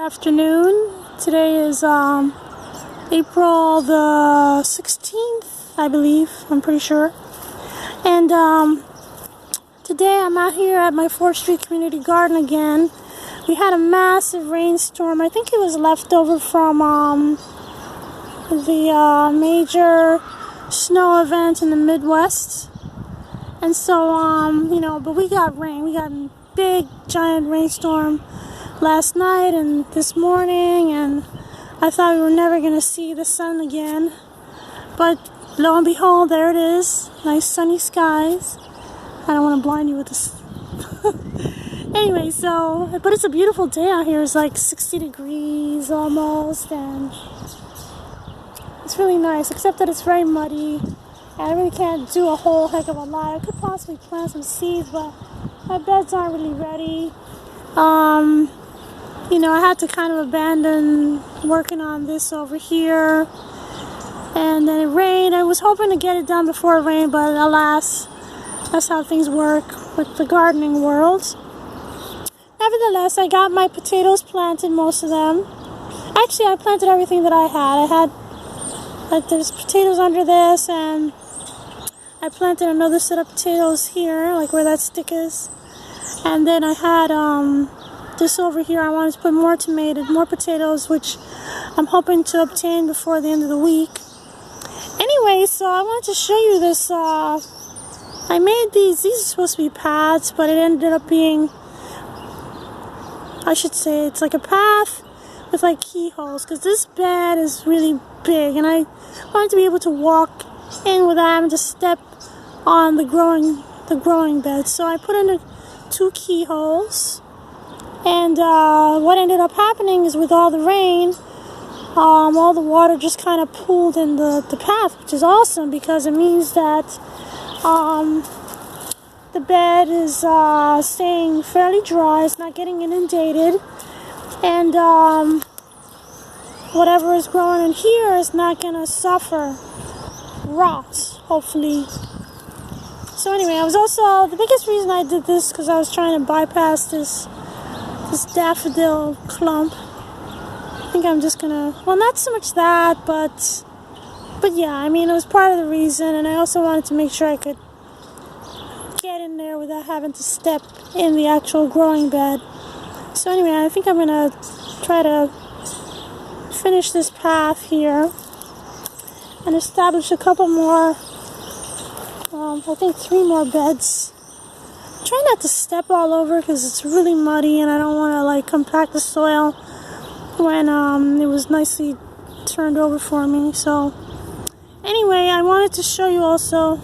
Afternoon. Today is April the 16th, I believe. I'm pretty sure. And today I'm out here at my 4th Street community garden again. We had a massive rainstorm. I think it was left over from the major snow event in the Midwest. And so, but we got rain. We got a big, giant rainstorm last night and this morning, and I thought we were never going to see the sun again. But lo and behold, there it is. Nice sunny skies. I don't want to blind you with this. Anyway, but it's a beautiful day out here. It's like 60 degrees almost, and it's really nice, except that it's very muddy. I really can't do a whole heck of a lot. I could possibly plant some seeds, but my beds aren't really ready. I had to kind of abandon working on this over here. And then it rained. I was hoping to get it done before it rained, but alas, that's how things work with the gardening world. Nevertheless, I got my potatoes planted, most of them. Actually, I planted everything that I had. There's potatoes under this, and I planted another set of potatoes here, like where that stick is. And then I had this over here. I wanted to put more potatoes, which I'm hoping to obtain before the end of the week. Anyway, so I wanted to show you this. I made these are supposed to be paths, but it ended up being, I should say, it's like a path with like keyholes, because this bed is really big, and I wanted to be able to walk in without having to step on the growing bed. So I put in 2 keyholes, and what ended up happening is, with all the rain, all the water just kind of pooled in the path, which is awesome, because it means that the bed is staying fairly dry. It's not getting inundated, and whatever is growing in here is not going to suffer rot, hopefully. So anyway, the biggest reason I did this, because I was trying to bypass this daffodil clump. I think I'm just gonna, well, not so much that, but yeah, I mean, it was part of the reason, and I also wanted to make sure I could get in there without having to step in the actual growing bed. So anyway, I think I'm gonna try to finish this path here and establish a couple more, I think 3 more beds. Try not to step all over, because it's really muddy, and I don't want to like compact the soil when it was nicely turned over for me. So anyway, I wanted to show you also,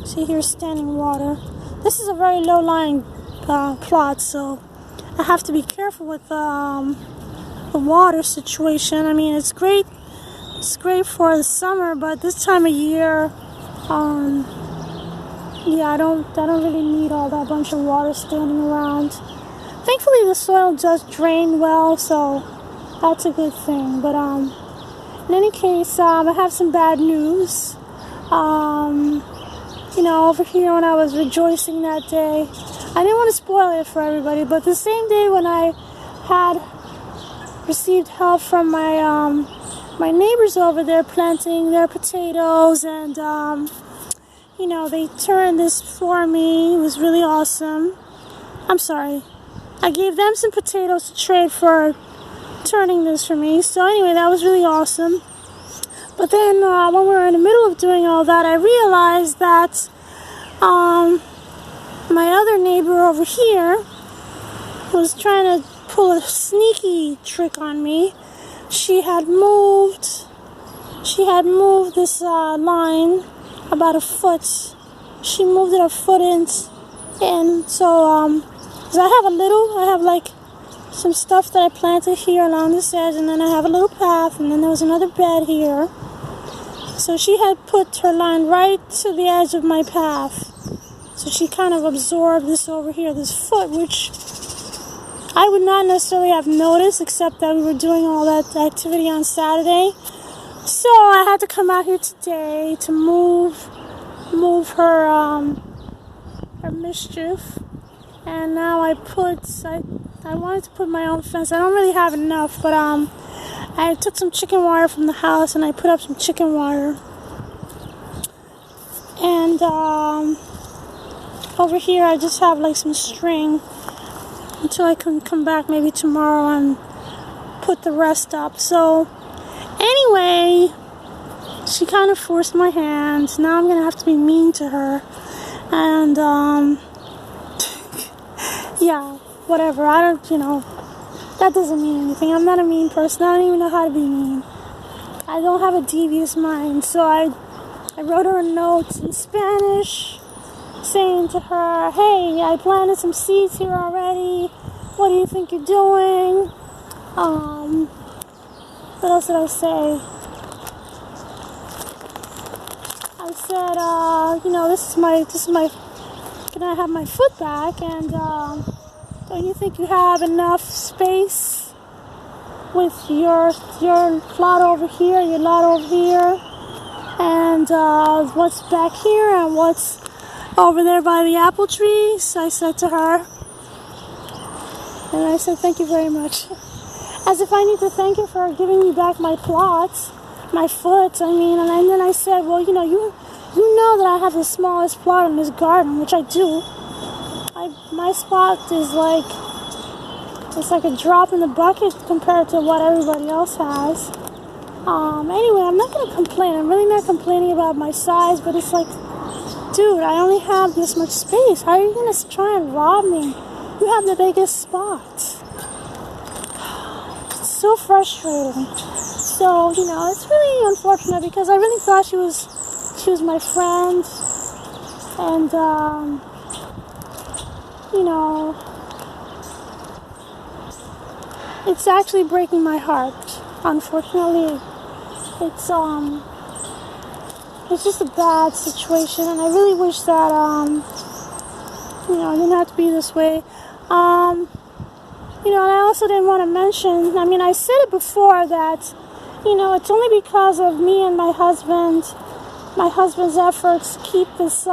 see here, standing water. This is a very low-lying plot, so I have to be careful with the water situation. I mean, it's great for the summer, but this time of year, yeah, I don't really need all that bunch of water standing around. Thankfully, the soil does drain well, so that's a good thing. But in any case, I have some bad news. Over here, when I was rejoicing that day, I didn't want to spoil it for everybody, but the same day when I had received help from my neighbors over there planting their potatoes, and they turned this for me. It was really awesome. I'm sorry. I gave them some potatoes to trade for turning this for me. So anyway, that was really awesome. But then when we were in the middle of doing all that, I realized that my other neighbor over here was trying to pull a sneaky trick on me. She had moved this line about a foot. She moved it a foot in, and so cause I have like some stuff that I planted here along this edge, and then I have a little path, and then there was another bed here. So she had put her line right to the edge of my path. So she kind of absorbed this over here, this foot, which I would not necessarily have noticed, except that we were doing all that activity on Saturday. So I had to come out here today to move her mischief, and now I I wanted to put my own fence. I don't really have enough, but I took some chicken wire from the house and I put up some chicken wire. And over here I just have like some string until I can come back maybe tomorrow and put the rest up. So anyway, she kind of forced my hand. Now I'm gonna have to be mean to her. And yeah, whatever. I don't, that doesn't mean anything. I'm not a mean person. I don't even know how to be mean. I don't have a devious mind. So I wrote her a note in Spanish saying to her, hey, I planted some seeds here already. What do you think you're doing? What else did I say? I said, this is my, can I have my foot back? And don't you think you have enough space with your plot over here, your lot over here, and what's back here and what's over there by the apple trees? I said to her. And I said, thank you very much. As if I need to thank you for giving me back my plots, my foot, and then I said, well, you know that I have the smallest plot in this garden, which I do. My spot is like, it's like a drop in the bucket compared to what everybody else has. Anyway, I'm not going to complain. I'm really not complaining about my size, but it's like, dude, I only have this much space. How are you going to try and rob me? You have the biggest spot. It's so frustrating. So, it's really unfortunate because I really thought she was my friend. And, it's actually breaking my heart. Unfortunately, it's just a bad situation, and I really wish that, it didn't have to be this way. And I also didn't want to mention, I said it before that, it's only because of me and my husband's efforts to keep this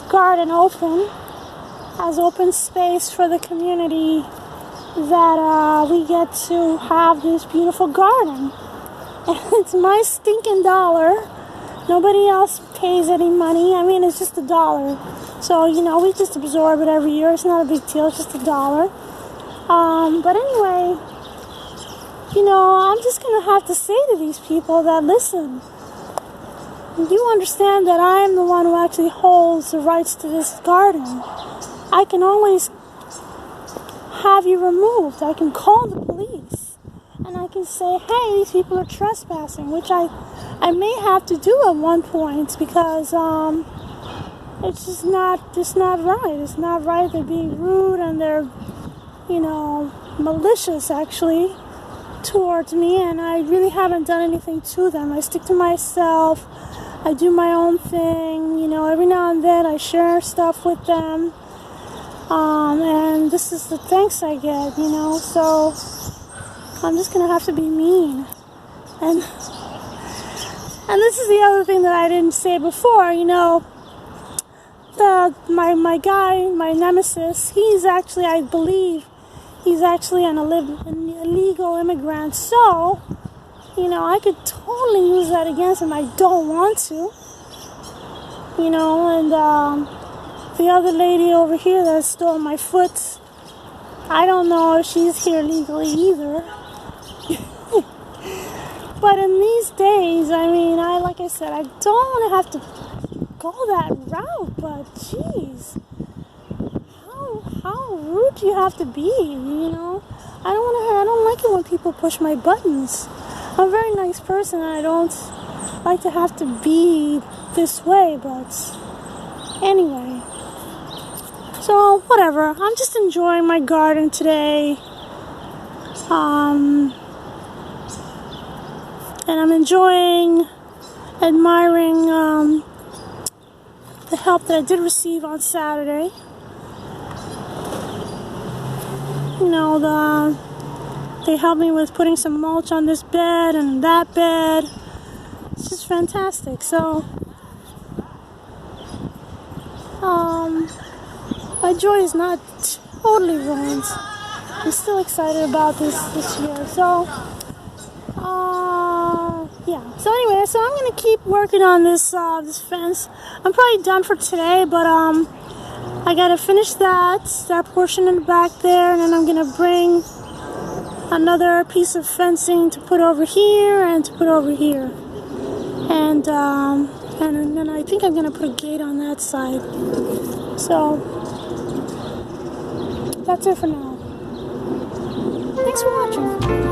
garden open, as open space for the community, that we get to have this beautiful garden. And it's my stinking dollar. Nobody else pays any money. It's just $1. So, we just absorb it every year. It's not a big deal. It's just $1. But anyway, I'm just going to have to say to these people that, listen, you understand that I am the one who actually holds the rights to this garden. I can always have you removed. I can call the police. And I can say, hey, these people are trespassing, which I may have to do at one point because it's just not right. It's not right. They're being rude and they're, malicious actually towards me, and I really haven't done anything to them. I stick to myself. I do my own thing. Every now and then I share stuff with them. And this is the thanks I get, so I'm just going to have to be mean. And this is the other thing that I didn't say before, my guy, my nemesis, he's actually, I believe, he's actually an illegal immigrant, so, I could totally use that against him. I don't want to, and the other lady over here that stole my foot, I don't know if she's here legally either. But in these days, like I said, I don't want to have to go that route, but jeez, how rude do you have to be, I don't like it when people push my buttons. I'm a very nice person, and I don't like to have to be this way, but anyway. So, whatever. I'm just enjoying my garden today. And I'm admiring the help that I did receive on Saturday. They helped me with putting some mulch on this bed and that bed. It's just fantastic. So, my joy is not totally ruined. I'm still excited about this year. So, yeah. So anyway, so I'm gonna keep working on this this fence. I'm probably done for today, but I gotta finish that portion in the back there, and then I'm gonna bring another piece of fencing to put over here and to put over here, and then I think I'm gonna put a gate on that side. So that's it for now. Thanks for watching.